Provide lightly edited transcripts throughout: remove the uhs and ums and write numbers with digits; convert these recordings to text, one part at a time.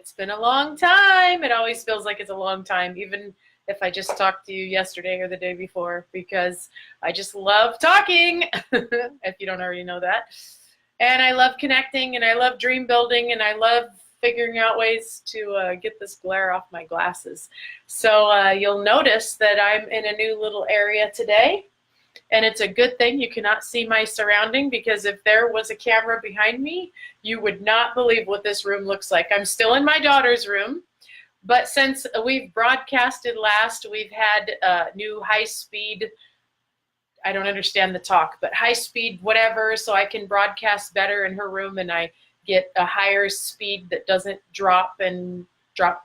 It's been a long time. It always feels like it's a long time, even if I just talked to you yesterday or the day before, because I just love talking, if you don't already know that. And I love connecting, and I love dream building, and I love figuring out ways to get this glare off my glasses. So you'll notice that I'm in a new little area today. And it's a good thing you cannot see my surrounding, because if there was a camera behind me, you would not believe what this room looks like. I'm still in my daughter's room, but since we've broadcasted last, we've had new high-speed, I don't understand the talk, but high-speed whatever, so I can broadcast better in her room, and I get a higher speed that doesn't drop the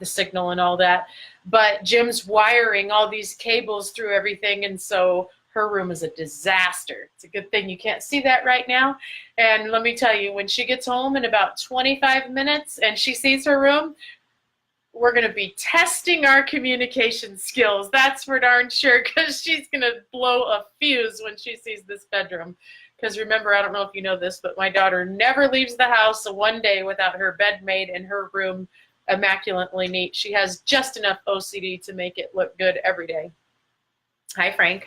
signal and all that. But Jim's wiring all these cables through everything, and so her room is a disaster. It's a good thing you can't see that right now. And let me tell you, when she gets home in about 25 minutes and she sees her room, we're going to be testing our communication skills. That's for darn sure, because she's going to blow a fuse when she sees this bedroom. Because remember, I don't know if you know this, but my daughter never leaves the house one day without her bed made and her room immaculately neat. She has just enough OCD to make it look good every day. Hi, Frank.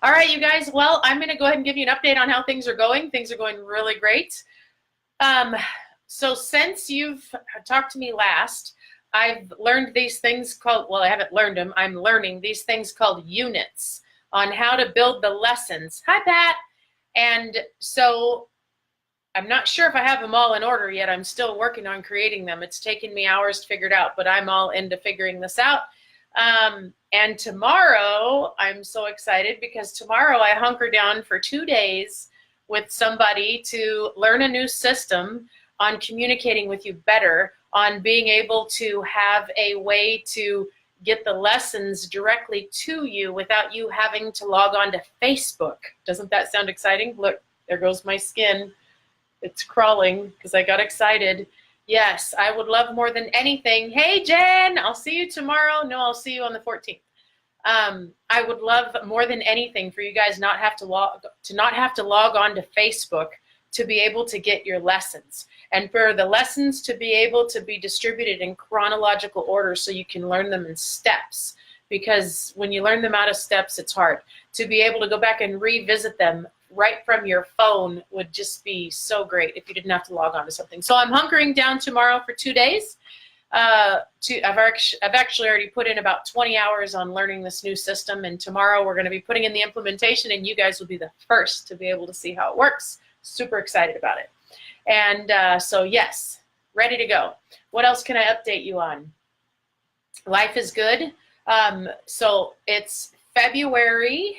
All right, you guys. Well, I'm going to go ahead and give you an update on how things are going. Things are going really great. So since you've talked to me last, I've learned these things called, well, I haven't learned them. I'm learning these things called units on how to build the lessons. Hi, Pat. And so I'm not sure if I have them all in order yet. I'm still working on creating them. It's taken me hours to figure it out, but I'm all into figuring this out. And tomorrow, I'm so excited because tomorrow I hunker down for 2 days with somebody to learn a new system on communicating with you better, on being able to have a way to get the lessons directly to you without you having to log on to Facebook. Doesn't that sound exciting? Look, there goes my skin. It's crawling because I got excited. Yes, I would love more than anything. Hey, Jen, I'll see you tomorrow. No, I'll see you on the 14th. I would love more than anything for you guys not have to log on to Facebook to be able to get your lessons, and for the lessons to be able to be distributed in chronological order so you can learn them in steps. Because when you learn them out of steps, it's hard. To be able to go back and revisit them right from your phone would just be so great if you didn't have to log on to something. So I'm hunkering down tomorrow for 2 days. I've actually already put in about 20 hours on learning this new system, and tomorrow we're going to be putting in the implementation, and you guys will be the first to be able to see how it works. Super excited about it. And so yes, ready to go. What else can I update you on? Life is good. So it's February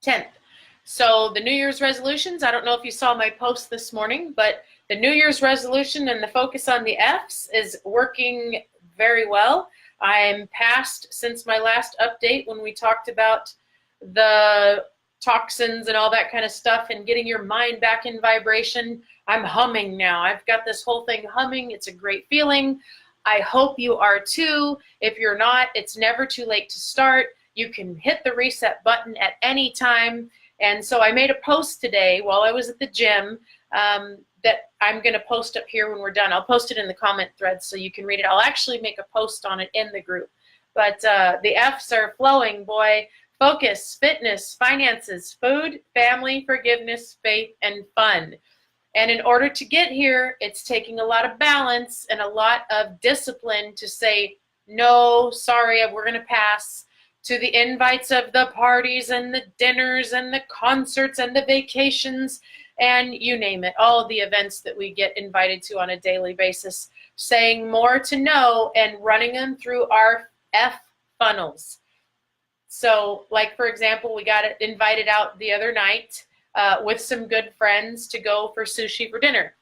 10th. So the New Year's resolutions, I don't know if you saw my post this morning, but the New Year's resolution and the focus on the F's is working very well. I'm past, since my last update when we talked about the toxins and all that kind of stuff and getting your mind back in vibration, I'm humming now. I've got this whole thing humming. It's a great feeling. I hope you are too. If you're not, it's never too late to start. You can hit the reset button at any time. And so I made a post today while I was at the gym that I'm going to post up here when we're done. I'll post it in the comment thread so you can read it. I'll actually make a post on it in the group. But the F's are flowing, boy. Focus, fitness, finances, food, family, forgiveness, faith, and fun. And in order to get here, it's taking a lot of balance and a lot of discipline to say, no, sorry, we're going to pass, to the invites of the parties and the dinners and the concerts and the vacations and you name it, all of the events that we get invited to on a daily basis, saying more to no and running them through our F funnels. So, like, for example, we got invited out the other night with some good friends to go for sushi for dinner.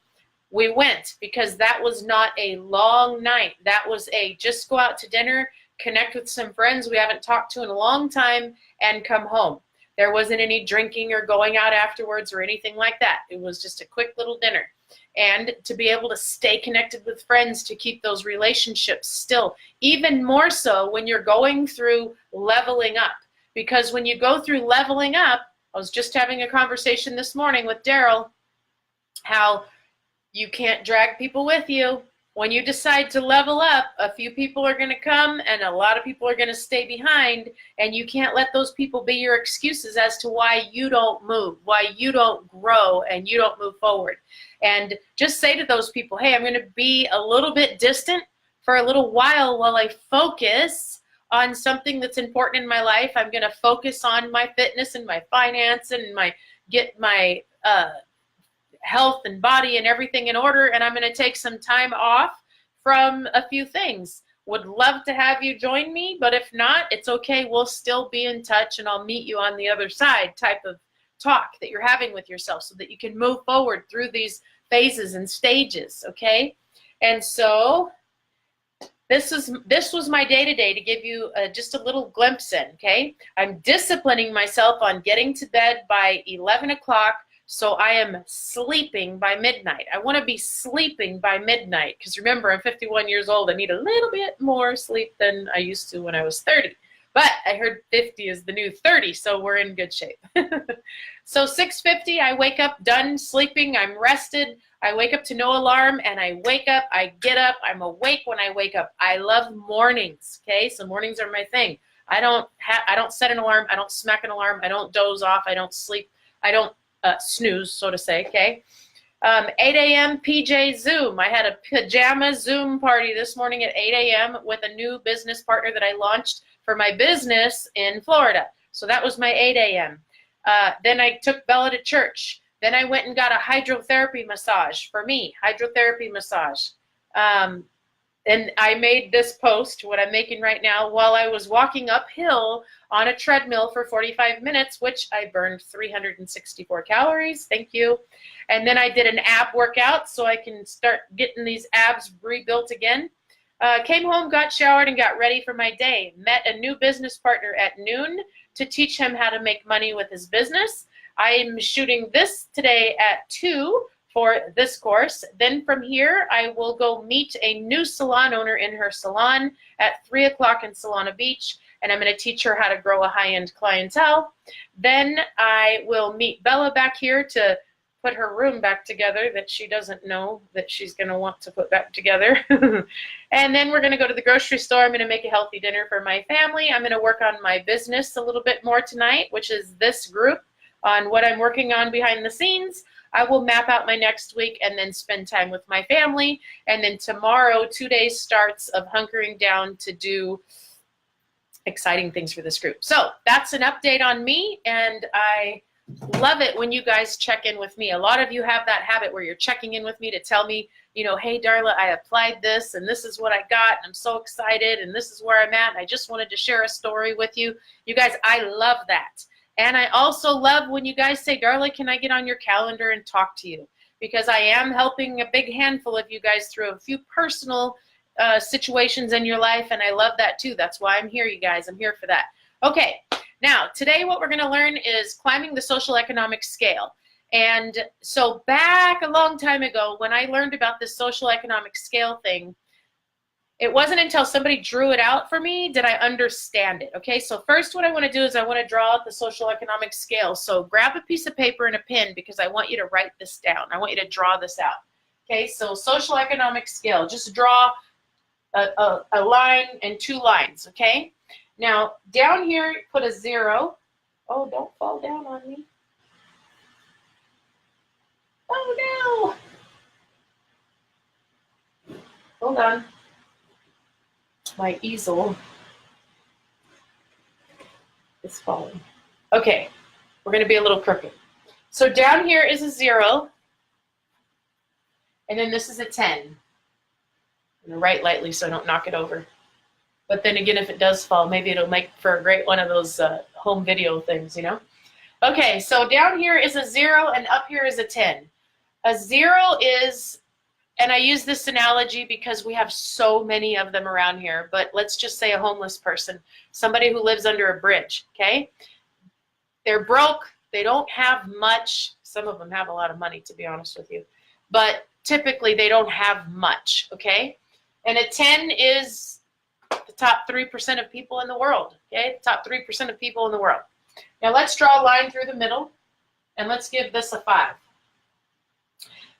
We went because that was not a long night. That was a just go out to dinner, connect with some friends we haven't talked to in a long time, and come home. There wasn't any drinking or going out afterwards or anything like that. It was just a quick little dinner. And to be able to stay connected with friends, to keep those relationships still, even more so when you're going through leveling up. Because when you go through leveling up, I was just having a conversation this morning with Daryl, how you can't drag people with you. When you decide to level up, a few people are going to come and a lot of people are going to stay behind, and you can't let those people be your excuses as to why you don't move, why you don't grow, and you don't move forward. And just say to those people, hey, I'm going to be a little bit distant for a little while I focus on something that's important in my life. I'm going to focus on my fitness and my finance and get my health and body and everything in order, and I'm going to take some time off from a few things. Would love to have you join me, but if not, it's okay. We'll still be in touch, and I'll meet you on the other side type of talk that you're having with yourself so that you can move forward through these phases and stages, okay? And so this was my day-to-day to give you just a little glimpse in, okay? I'm disciplining myself on getting to bed by 11 o'clock, so I am sleeping by midnight. I want to be sleeping by midnight because remember, I'm 51 years old. I need a little bit more sleep than I used to when I was 30. But I heard 50 is the new 30, so we're in good shape. So 6:50, I wake up, done sleeping, I'm rested. I wake up to no alarm, and I wake up, I get up, I'm awake when I wake up. I love mornings, okay? So mornings are my thing. I don't set an alarm, I don't smack an alarm, I don't doze off, I don't sleep, I don't snooze, so to say, okay? 8 a.m. PJ Zoom. I had a pajama Zoom party this morning at 8 a.m. with a new business partner that I launched for my business in Florida. So that was my 8 a.m. Then I took Bella to church. Then I went and got a hydrotherapy massage for me, hydrotherapy massage. And I made this post, what I'm making right now, while I was walking uphill on a treadmill for 45 minutes, which I burned 364 calories. Thank you. And then I did an ab workout so I can start getting these abs rebuilt again. Came home, got showered, and got ready for my day. Met a new business partner at noon to teach him how to make money with his business. I am shooting this today at 2 for this course. Then from here, I will go meet a new salon owner in her salon at 3 o'clock in Solana Beach, and I'm going to teach her how to grow a high-end clientele. Then I will meet Bella back here to put her room back together that she doesn't know that she's going to want to put back together. And then we're going to go to the grocery store. I'm going to make a healthy dinner for my family. I'm going to work on my business a little bit more tonight, which is this group, on what I'm working on behind the scenes. I will map out my next week and then spend time with my family. And then tomorrow, 2 days starts of hunkering down to do exciting things for this group. So that's an update on me, and I love it when you guys check in with me. A lot of you have that habit where you're checking in with me to tell me, you know, hey, Darla, I applied this, and this is what I got, and I'm so excited, and this is where I'm at, and I just wanted to share a story with you. You guys, I love that. And I also love when you guys say, Darla, can I get on your calendar and talk to you? Because I am helping a big handful of you guys through a few personal situations in your life, and I love that too. That's why I'm here, you guys. I'm here for that. Okay, now today what we're going to learn is climbing the social economic scale. And so back a long time ago when I learned about this social economic scale thing, it wasn't until somebody drew it out for me did I understand it. Okay, so first what I want to do is I want to draw out the social economic scale. So grab a piece of paper and a pen because I want you to write this down. I want you to draw this out. Okay, so social economic scale. Just draw a line and 2 lines, okay? Now, down here, put a 0. Oh, don't fall down on me. Oh, no. Hold on. My easel is falling. Okay, we're going to be a little crooked. So down here is a 0, and then this is a 10. I'm going to write lightly so I don't knock it over. But then again, if it does fall, maybe it'll make for a great one of those home video things, you know? Okay, so down here is a 0, and up here is a 10. A 0 is, and I use this analogy because we have so many of them around here, but let's just say a homeless person, somebody who lives under a bridge, okay? They're broke, they don't have much. Some of them have a lot of money, to be honest with you, but typically they don't have much, okay? And a 10 is the top 3% of people in the world, okay? The top 3% of people in the world. Now let's draw a line through the middle, and let's give this a 5.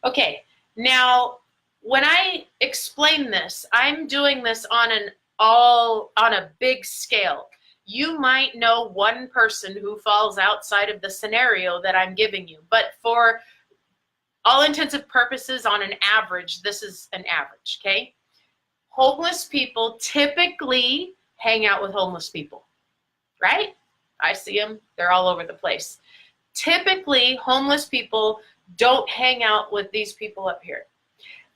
Okay, now when I explain this, I'm doing this on a big scale. You might know one person who falls outside of the scenario that I'm giving you, but for all intents and purposes, on an average, this is an average, okay? Homeless people typically hang out with homeless people, right? I see them, they're all over the place. Typically, homeless people don't hang out with these people up here.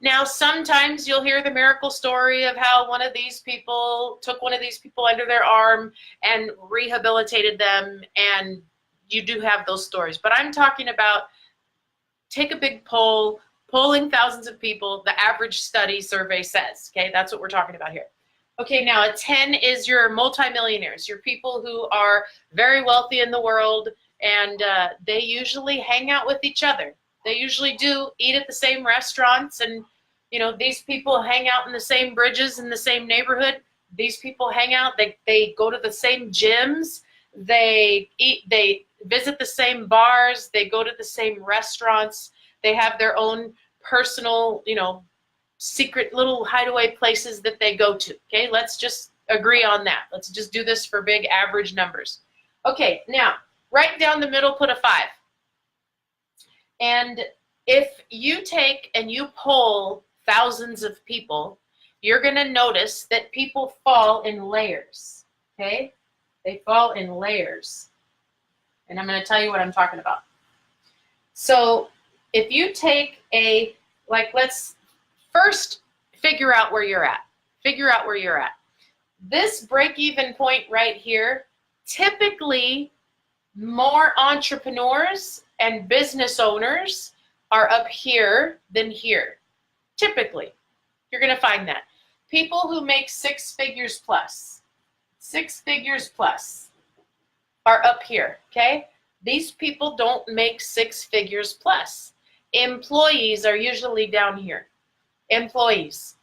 Now, sometimes you'll hear the miracle story of how one of these people took one of these people under their arm and rehabilitated them, and you do have those stories. But I'm talking about, take a big poll, polling thousands of people, the average study survey says, okay? That's what we're talking about here. Okay, now a 10 is your multimillionaires, your people who are very wealthy in the world, and they usually hang out with each other. They usually do eat at the same restaurants, and you know, these people hang out in the same bridges in the same neighborhood. These people hang out, they go to the same gyms, they visit the same bars, they go to the same restaurants, they have their own personal, you know, secret little hideaway places that they go to. Okay, let's just agree on that. Let's just do this for big average numbers. Okay, now right down the middle, put a 5. And if you take and you poll thousands of people, you're going to notice that people fall in layers. Okay, they fall in layers. And I'm going to tell you what I'm talking about. So if you take let's first figure out where you're at. Figure out where you're at. This break-even point right here, typically more entrepreneurs and business owners are up here than here. Typically, you're going to find that. People who make 6 figures plus are up here, okay? These people don't make 6 figures plus. Employees are usually down here. Employees.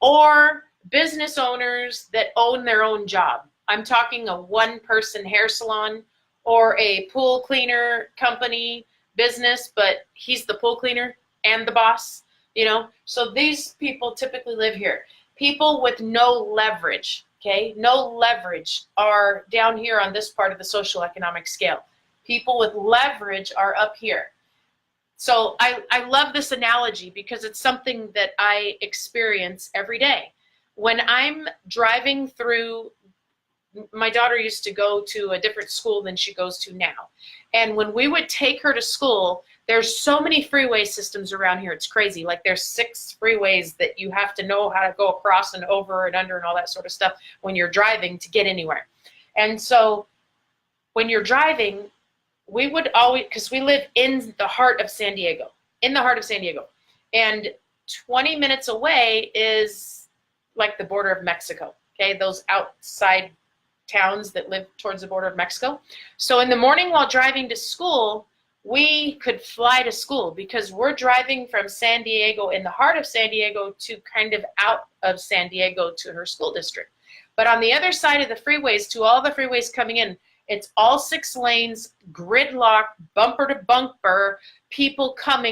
Or business owners that own their own job. I'm talking a one-person hair salon or a pool cleaner company business, but he's the pool cleaner and the boss, you know? So these people typically live here. People with no leverage, okay? No leverage are down here on this part of the social economic scale. People with leverage are up here. So I love this analogy because it's something that I experience every day. When I'm driving through, my daughter used to go to a different school than she goes to now. And when we would take her to school, there's so many freeway systems around here. It's crazy. Like there's 6 freeways that you have to know how to go across and over and under and all that sort of stuff when you're driving to get anywhere. And so when you're driving, we would always, because we live in the heart of San Diego, and 20 minutes away is like the border of Mexico, okay? Those outside towns that live towards the border of Mexico. So in the morning while driving to school, we could fly to school because we're driving from San Diego, in the heart of San Diego, to kind of out of San Diego to her school district. But on the other side of the freeways, to all the freeways coming in, it's all 6 lanes, gridlock, bumper to bumper, people come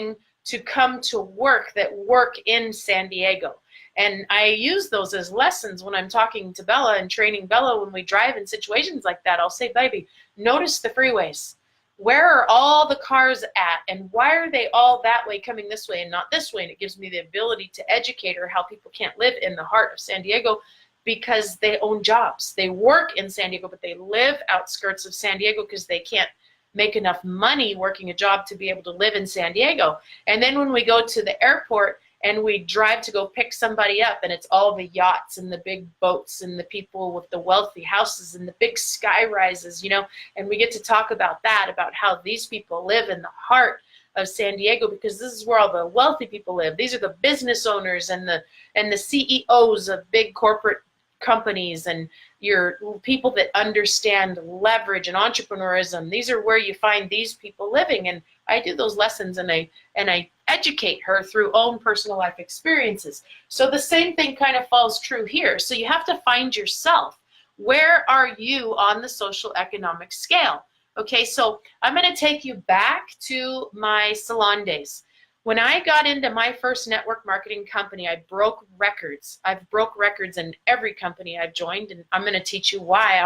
to work that work in San Diego. And I use those as lessons when I'm talking to Bella and training Bella when we drive in situations like that. I'll say, baby, notice the freeways. Where are all the cars at? And why are they all that way coming this way and not this way? And it gives me the ability to educate her how people can't live in the heart of San Diego because they own jobs. They work in San Diego, but they live outskirts of San Diego because they can't make enough money working a job to be able to live in San Diego. And then when we go to the airport and we drive to go pick somebody up, and it's all the yachts and the big boats and the people with the wealthy houses and the big sky rises, you know, and we get to talk about that, about how these people live in the heart of San Diego because this is where all the wealthy people live. These are the business owners and the CEOs of big corporate companies and your people that understand leverage and entrepreneurism. These are where you find these people living. And I do those lessons and I educate her through own personal life experiences. So the same thing kind of falls true here. So you have to find yourself. Where are you on the social economic scale? Okay, so I'm going to take you back to my salon days. When I got into my first network marketing company, I broke records. I've broke records in every company I've joined, and I'm going to teach you why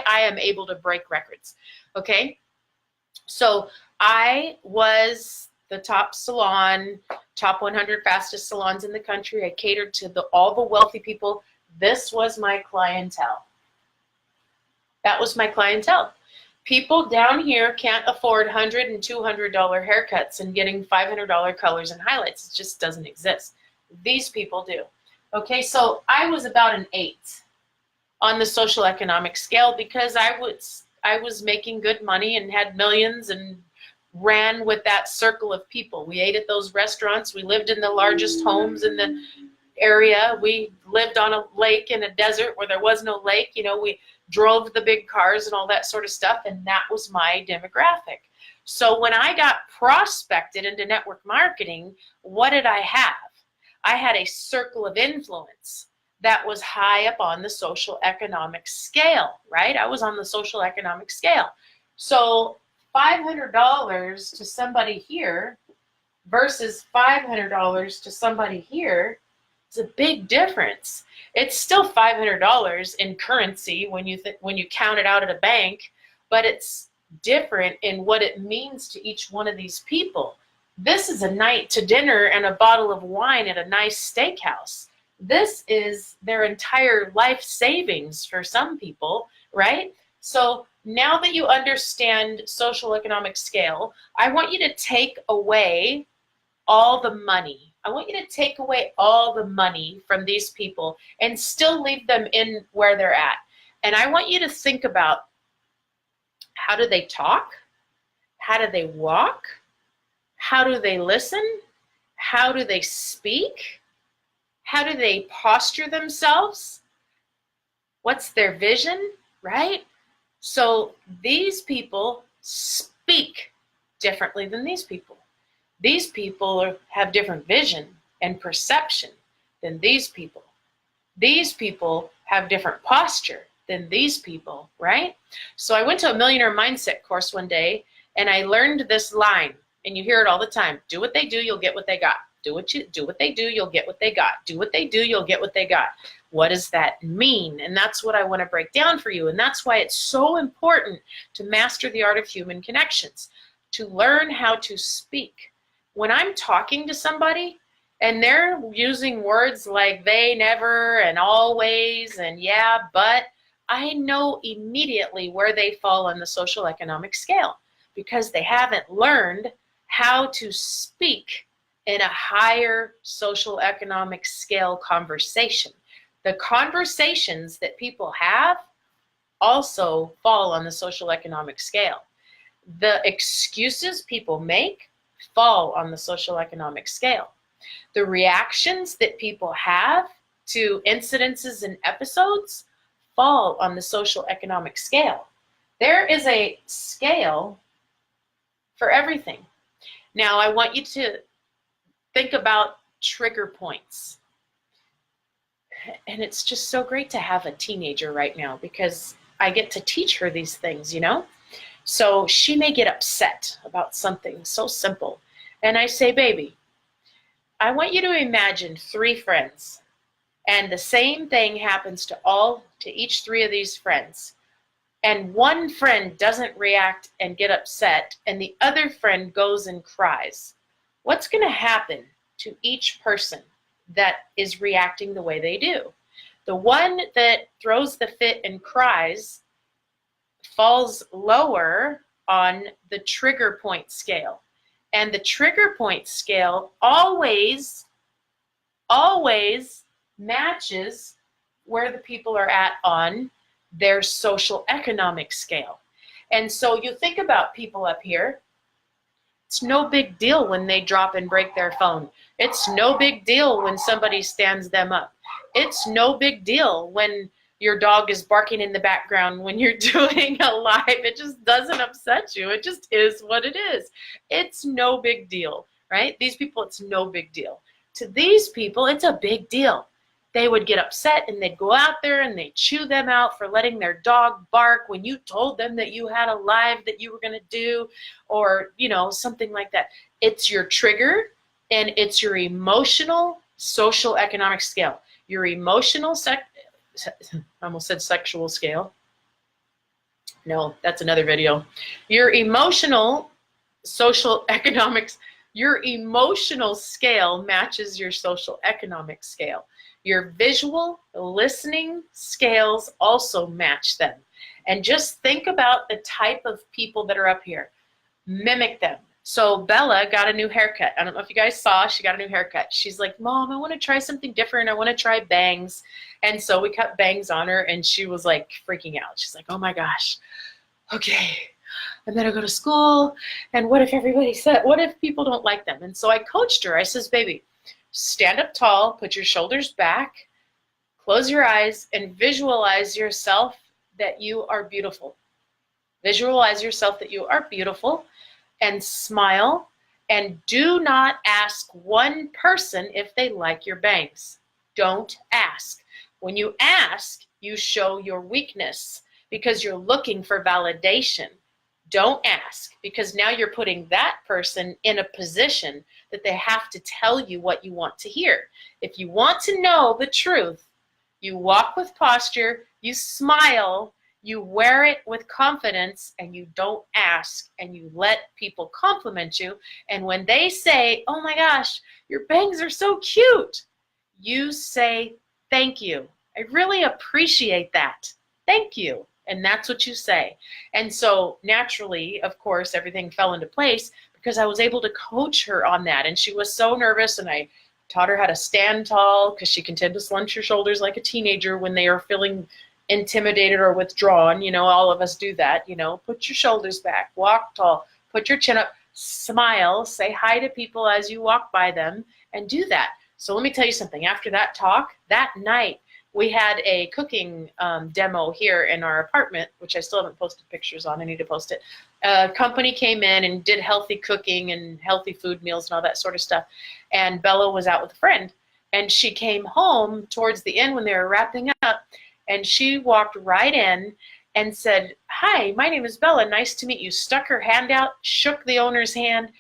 I am able to break records. Okay? So I was the top salon, top 100 fastest salons in the country. I catered to all the wealthy people. This was my clientele. That was my clientele. People down here can't afford $100 and $200 haircuts and getting $500 colors and highlights. It just doesn't exist. These people do. Okay, so I was about an 8 on the social economic scale because I was making good money and had millions and ran with that circle of people. We ate at those restaurants. We lived in the largest homes in the area. We lived on a lake in a desert where there was no lake. You know, we drove the big cars and all that sort of stuff, and that was my demographic. So when I got prospected into network marketing, what did I have? I had a circle of influence that was high up on the social economic scale, right? I was on the social economic scale. So $500 to somebody here versus $500 to somebody here, it's a big difference. It's still $500 in currency when you count it out at a bank, but it's different in what it means to each one of these people. This is a night to dinner and a bottle of wine at a nice steakhouse. This is their entire life savings for some people, right? So now that you understand social economic scale, I want you to take away all the money. I want you to take away all the money from these people and still leave them in where they're at. And I want you to think about, how do they talk? How do they walk? How do they listen? How do they speak? How do they posture themselves? What's their vision, right? So these people speak differently than these people. These people have different vision and perception than these people. These people have different posture than these people, right? So I went to a Millionaire Mindset course one day, and I learned this line, and you hear it all the time. Do what they do, you'll get what they got. Do what they do, you'll get what they got. Do what they do, you'll get what they got. What does that mean? And that's what I want to break down for you. And that's why it's so important to master the art of human connections, to learn how to speak. When I'm talking to somebody and they're using words like they, never, and always, and yeah, but, I know immediately where they fall on the social economic scale because they haven't learned how to speak in a higher social economic scale conversation. The conversations that people have also fall on the social economic scale. The excuses people make fall on the social economic scale. The reactions that people have to incidences and episodes fall on the social economic scale. There is a scale for everything. Now, I want you to think about trigger points. And it's just so great to have a teenager right now because I get to teach her these things, you know? So she may get upset about something so simple. And I say, baby, I want you to imagine 3 friends. And the same thing happens to each 3 of these friends. And one friend doesn't react and get upset, and the other friend goes and cries. What's going to happen to each person that is reacting the way they do? The one that throws the fit and cries falls lower on the trigger point scale. And the trigger point scale always matches where the people are at on their social economic scale. And so you think about people up here, it's no big deal when they drop and break their phone. It's no big deal when somebody stands them up. It's no big deal when your dog is barking in the background when you're doing a live. It just doesn't upset you. It just is what it is. It's no big deal, right? These people, it's no big deal. To these people, it's a big deal. they would get upset and they'd go out there and they'd chew them out for letting their dog bark when you told them that you had a live that you were going to do, or, you know, something like that. It's your trigger, and it's your emotional, social, economic scale. Your emotional, I almost said sexual scale. No, that's another video. Your emotional, social, economics, your emotional scale matches your social economic scale. Your visual listening scales also match them. And just think about the type of people that are up here. Mimic them. So Bella got a new haircut. I don't know if you guys saw, she got a new haircut. She's like, Mom, I want to try something different. I want to try bangs. And so we cut bangs on her, and she was like freaking out. She's like, oh my gosh, okay, I better go to school. And what if everybody said, what if people don't like them? And so I coached her. I says, baby, stand up tall, put your shoulders back, close your eyes, and visualize yourself that you are beautiful. Visualize yourself that you are beautiful, and smile, and do not ask one person if they like your bangs. Don't ask. When you ask, you show your weakness because you're looking for validation. Don't ask, because now you're putting that person in a position that they have to tell you what you want to hear. If you want to know the truth, you walk with posture, you smile, you wear it with confidence, and you don't ask, and you let people compliment you. And when they say, oh my gosh, your bangs are so cute, you say, thank you. I really appreciate that. Thank you. And that's what you say. And so naturally, of course, everything fell into place because I was able to coach her on that. And she was so nervous, and I taught her how to stand tall, because she can tend to slouch her shoulders like a teenager when they are feeling intimidated or withdrawn. You know, all of us do that. You know, put your shoulders back, walk tall, put your chin up, smile, say hi to people as you walk by them, and do that. So let me tell you something. After that talk, that night, we had a cooking demo here in our apartment, which I still haven't posted pictures on. I need to post it. A company came in and did healthy cooking and healthy food meals and all that sort of stuff. And Bella was out with a friend. And she came home towards the end when they were wrapping up, and she walked right in and said, hi, my name is Bella. Nice to meet you. Stuck her hand out, shook the owner's hand,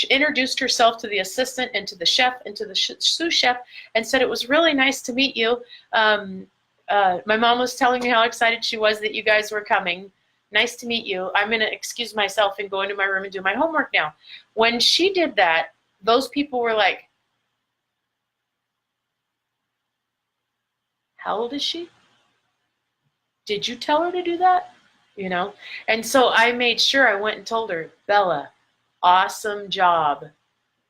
introduced herself to the assistant and to the chef and to the sous chef, and said, it was really nice to meet you. My mom was telling me how excited she was that you guys were coming. Nice to meet you. I'm going to excuse myself and go into my room and do my homework now. When she did that, those people were like, how old is she? Did you tell her to do that? You know? And so I made sure I went and told her, Bella, awesome job.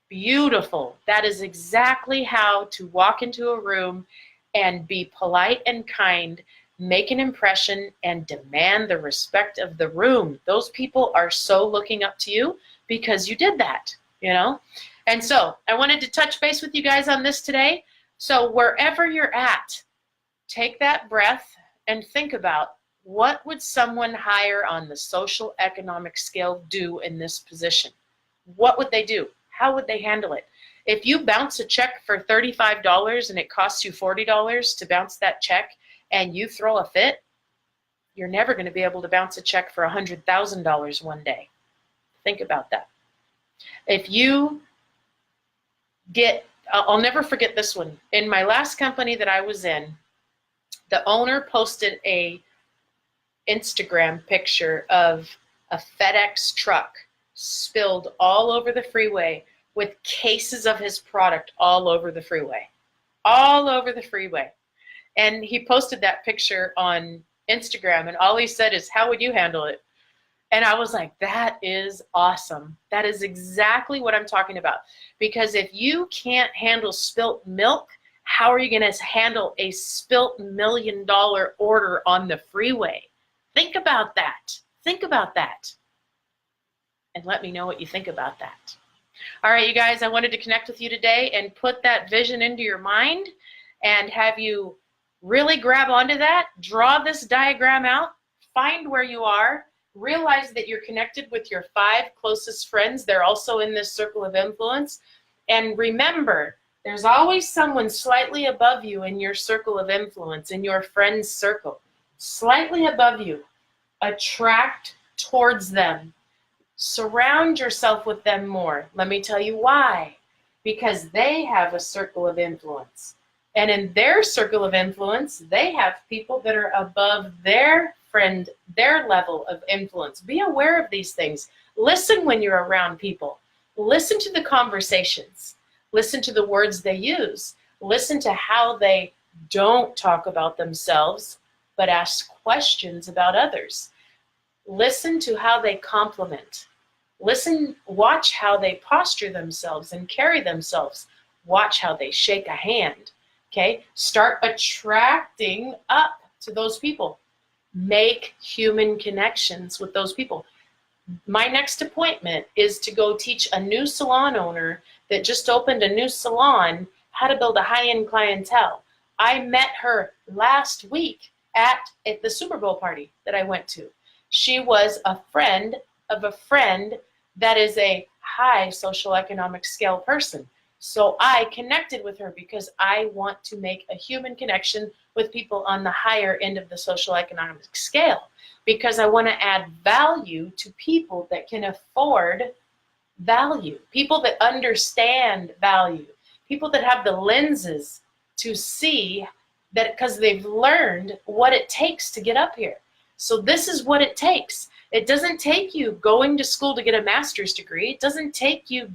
Beautiful. That is exactly how to walk into a room and be polite and kind, make an impression, and demand the respect of the room. Those people are so looking up to you because you did that, you know? And so I wanted to touch base with you guys on this today. So wherever you're at, take that breath and think about, what would someone higher on the social economic scale do in this position? What would they do? How would they handle it? If you bounce a check for $35 and it costs you $40 to bounce that check, and you throw a fit, you're never going to be able to bounce a check for $100,000 one day. Think about that. If you get, I'll never forget this one. In my last company that I was in, the owner posted a Instagram picture of a FedEx truck spilled all over the freeway with cases of his product all over the freeway. All over the freeway. And he posted that picture on Instagram, and all he said is, how would you handle it? And I was like, that is awesome. That is exactly what I'm talking about. Because if you can't handle spilt milk, how are you going to handle a spilt $1 million order on the freeway? Think about that. Think about that. And let me know what you think about that. All right, you guys, I wanted to connect with you today and put that vision into your mind and have you really grab onto that, draw this diagram out, find where you are, realize that you're connected with your 5 closest friends. They're also in this circle of influence. And remember, There's always someone slightly above you in your circle of influence, in your friend's circle, slightly above you. Attract towards them. Surround yourself with them more. Let me tell you why. Because they have a circle of influence. And in their circle of influence, they have people that are above their friend, their level of influence. Be aware of these things. Listen when you're around people. Listen to the conversations. Listen to the words they use. Listen to how they don't talk about themselves, but ask questions about others. Listen to how they compliment. Listen, watch how they posture themselves and carry themselves. Watch how they shake a hand. Okay? Start attracting up to those people. Make human connections with those people. My next appointment is to go teach a new salon owner that just opened a new salon how to build a high-end clientele. I met her last week at the Super Bowl party that I went to. She was a friend of a friend that is a high social economic scale person. So I connected with her because I want to make a human connection with people on the higher end of the social economic scale, because I want to add value to people that can afford value, people that understand value, people that have the lenses to see that, because they've learned what it takes to get up here. So this is what it takes. It doesn't take you going to school to get a master's degree. It doesn't take you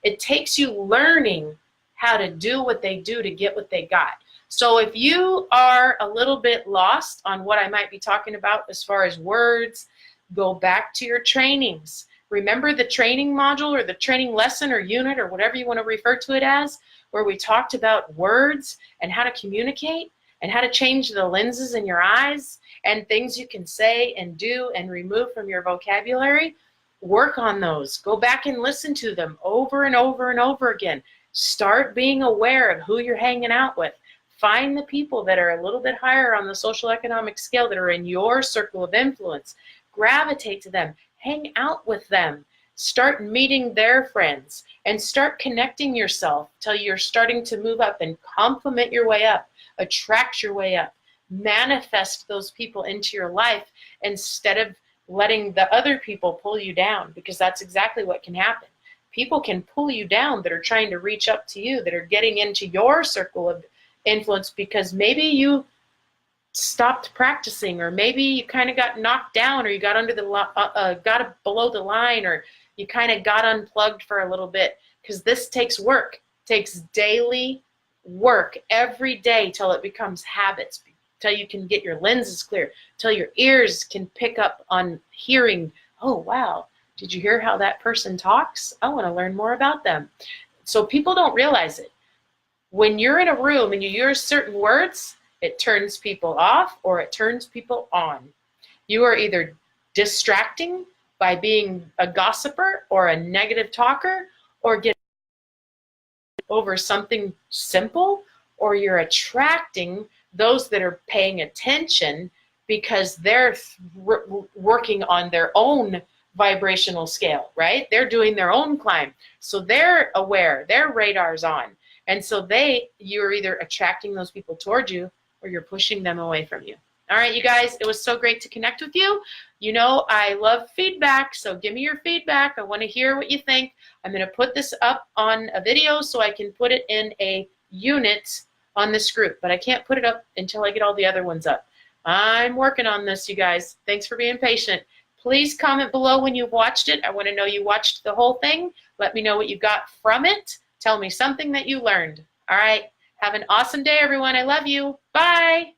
it takes you learning how to do what they do to get what they got. So if you are a little bit lost on what I might be talking about as far as words, go back to your trainings. Remember the training module or the training lesson or unit or whatever you want to refer to it as, where we talked about words and how to communicate and how to change the lenses in your eyes and things you can say and do and remove from your vocabulary. Work on those. Go back and listen to them over and over and over again. Start being aware of who you're hanging out with. Find the people that are a little bit higher on the social economic scale that are in your circle of influence. Gravitate to them. Hang out with them. Start meeting their friends and start connecting yourself till you're starting to move up and compliment your way up, attract your way up, manifest those people into your life instead of letting the other people pull you down, because that's exactly what can happen. People can pull you down that are trying to reach up to you, that are getting into your circle of influence because maybe you stopped practicing, or maybe you kind of got knocked down, or you got under the got below the line, or you kind of got unplugged for a little bit, because this takes work. It takes daily work every day till it becomes habits, till you can get your lenses clear, till your ears can pick up on hearing, oh wow, did you hear how that person talks? I want to learn more about them. So people don't realize it. When you're in a room and you use certain words, it turns people off or it turns people on. You are either distracting by being a gossiper or a negative talker, or get over something simple, or you're attracting those that are paying attention because they're working on their own vibrational scale, right? They're doing their own climb. So they're aware, their radar's on. And so you're either attracting those people toward you or you're pushing them away from you. All right, you guys, it was so great to connect with you. You know, I love feedback, so give me your feedback. I want to hear what you think. I'm going to put this up on a video so I can put it in a unit on this group, but I can't put it up until I get all the other ones up. I'm working on this, you guys. Thanks for being patient. Please comment below when you've watched it. I want to know you watched the whole thing. Let me know what you got from it. Tell me something that you learned. All right. Have an awesome day, everyone. I love you. Bye.